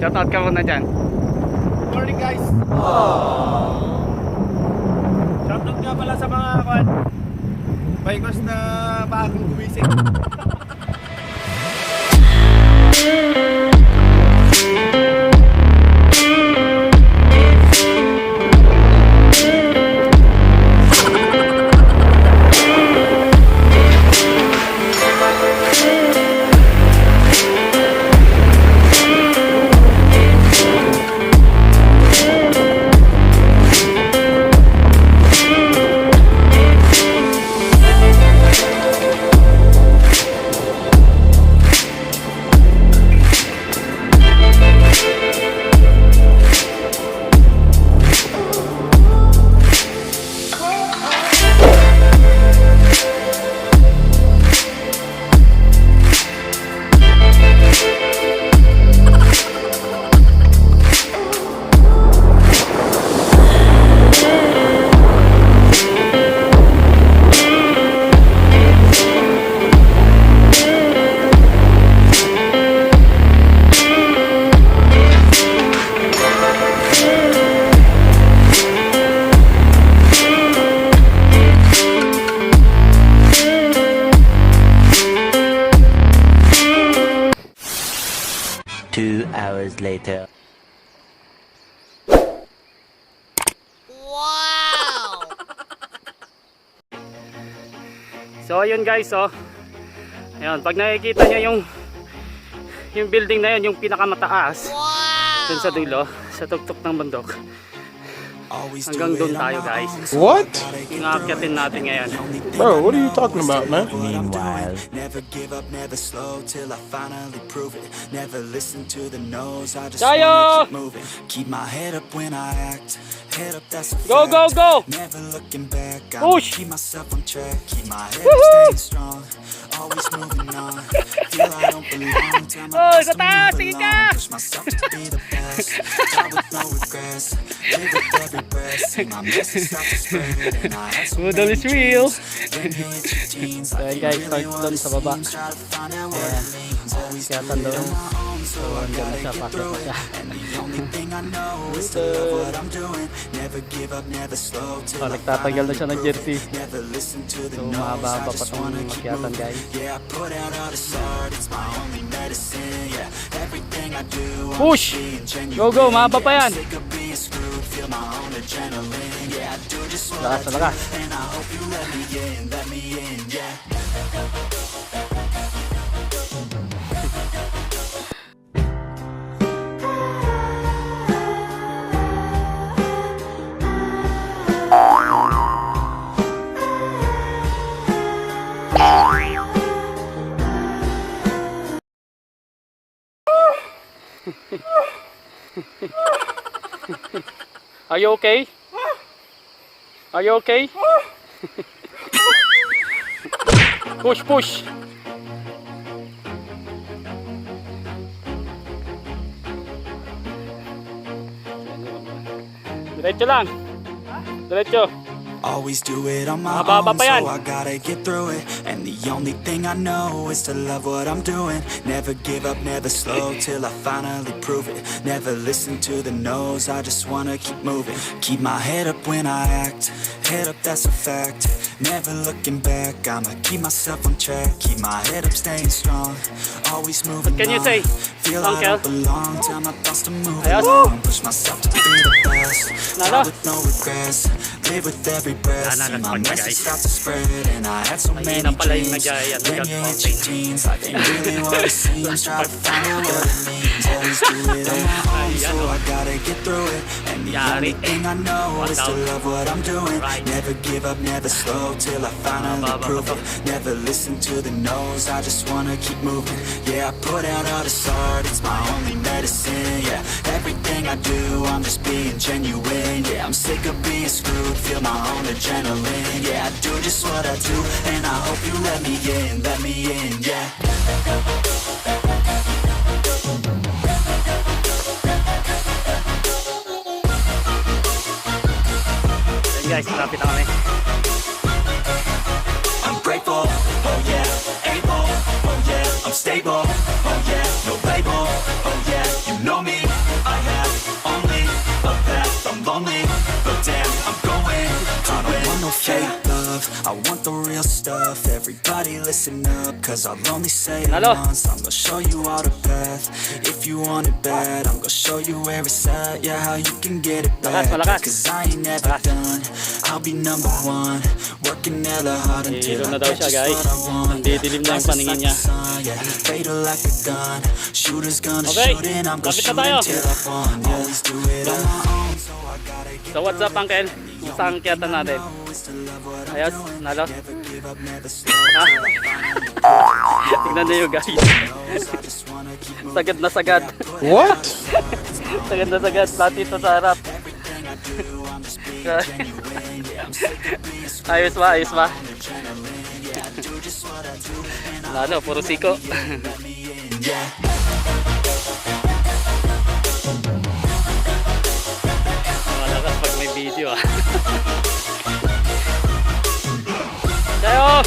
Shoutout ka muna dyan. Good morning guys. Shoutout nga pala sa mga bikers na bagong gumising. Hours later. Wow! So ayun guys, oh. Ayun, pag nakikita niyo yung building na yun, yung pinakamataas. Wow! Dun sa dulo, sa tuktok ng bundok. Hanggang doon tayo guys. What? Yung aakyatin natin ngayon. Bro, what are you talking about, man? Meanwhile, Tayo! Go, go, go! Push! Woohoo! Oh, sa taas! Sige ka! Udol is real. So guys, start doon sa baba. Ayan, akyatan doon. So hanggang na siya, pasok na siya. So nagtatagal na siya ng jersey. So mahaba-haba pa itong akyatan guys. Push! Go go, mahaba pa yan. Lakas na lakas. Are you okay? Are you okay? Push, push. Diretso lang. Diretso. Always do it on my own, so I gotta get through it. And the only thing I know is to love what I'm doing. Never give up, never slow, till I finally prove it. Never listen to the no's, I just wanna keep moving. Keep my head up when I act, head up, that's a fact. Never looking back, I'ma keep myself on track. Keep my head up, staying strong, always moving on. Can you say, feel I don't belong, tell my thoughts to move Ayos. along. Push myself to be the best, fly with no regrets. Live with every breath, see my message start to spread. And I had so many dreams, when you hit your teens, life ain't really what it seems. Try to find out what it means, always do it on my own, so I gotta get through it. And the only thing I know is to love what I'm doing. Never give up, never slow, till I finally prove it. Never listen to the no's, I just wanna keep moving. Yeah, I put out all this art, it's my only medicine. Yeah, everything I do, I'm just being genuine. Yeah, I'm sick of being screwed, feel my own adrenaline. Yeah, I do just what I do, and I hope you let me in, yeah. Guys, lapit na kami. I'm grateful, oh yeah, able, oh yeah, I'm stable, oh yeah, no label, oh yeah, you know me. no fake love, I want the real stuff. Everybody listen up, cause I'll only say it Nalo. once. I'm gonna show you all the path. If you want it bad, I'm gonna show you where it's at. Yeah, how you can get it back. Malakas. Cause I ain't never done, I'll be number one. Working hella hard until Hilo na I daw get siya, just guys. what I want. Nandidilim na yung paningin niya. Yeah, fatal like a gun. Shooters gonna Okay, shoot and I'm gonna lapit shoot na tayo. until I fall. Always do it on my own, so I gotta get So what's up, Uncle? Kung saan akyatan natin? Ayos, nalo. Ha? Tignan niyo guys. Sagad na sagad. What? Sagad na sagad. Pati ito sa harap. Ayos ba? Ayos ba? Lalo, puro siko. Malakas pag may video ah. Tayo!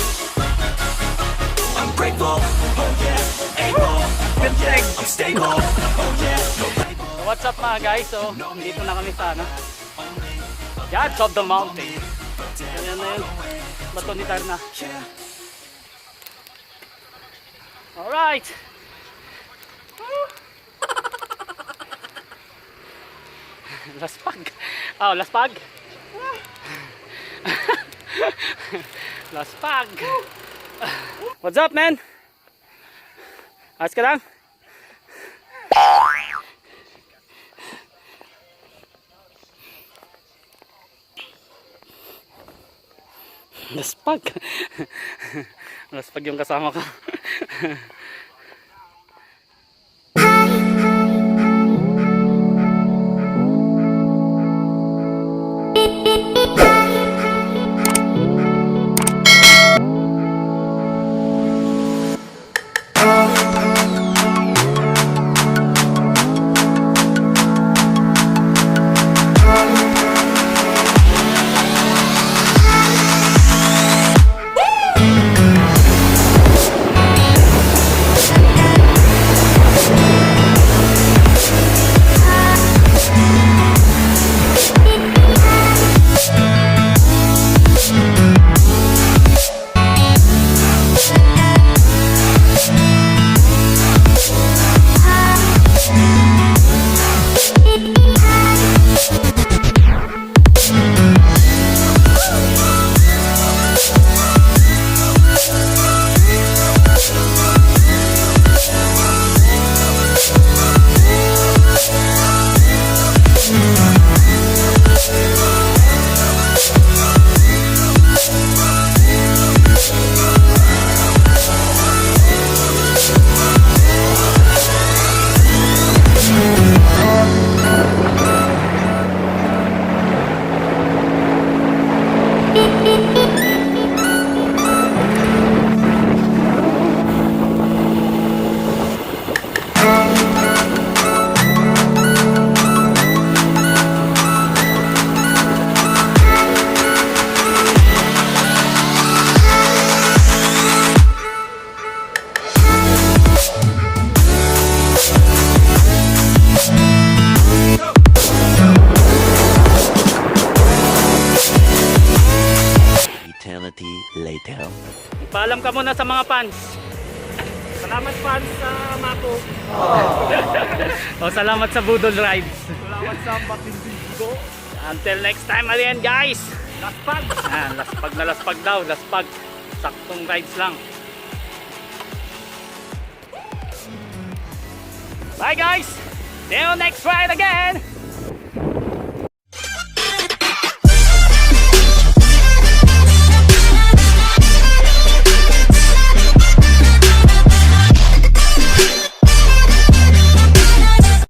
I'm grateful, oh yeah, able, oh yeah, I'm stable, oh yeah, no label. So what's up mga guys? So, dito na kami sa ano? Gods of the Mountain. Ayan na yun. Bato ni Tarna. Alright! Laspag. Oh, laspag. Laspag. What's up, man? Ayos ka lang? Laspag. Laspag yung kasama ko. Eternity later. Paalam ka muna sa mga fans. Salamat fans sa Mako. O salamat sa Budol Rides. Salamat sa matinding ko. Until next time again guys. Laspag. Laspag na laspag daw. Laspag. Saktong rides lang. Bye guys. See you next ride again.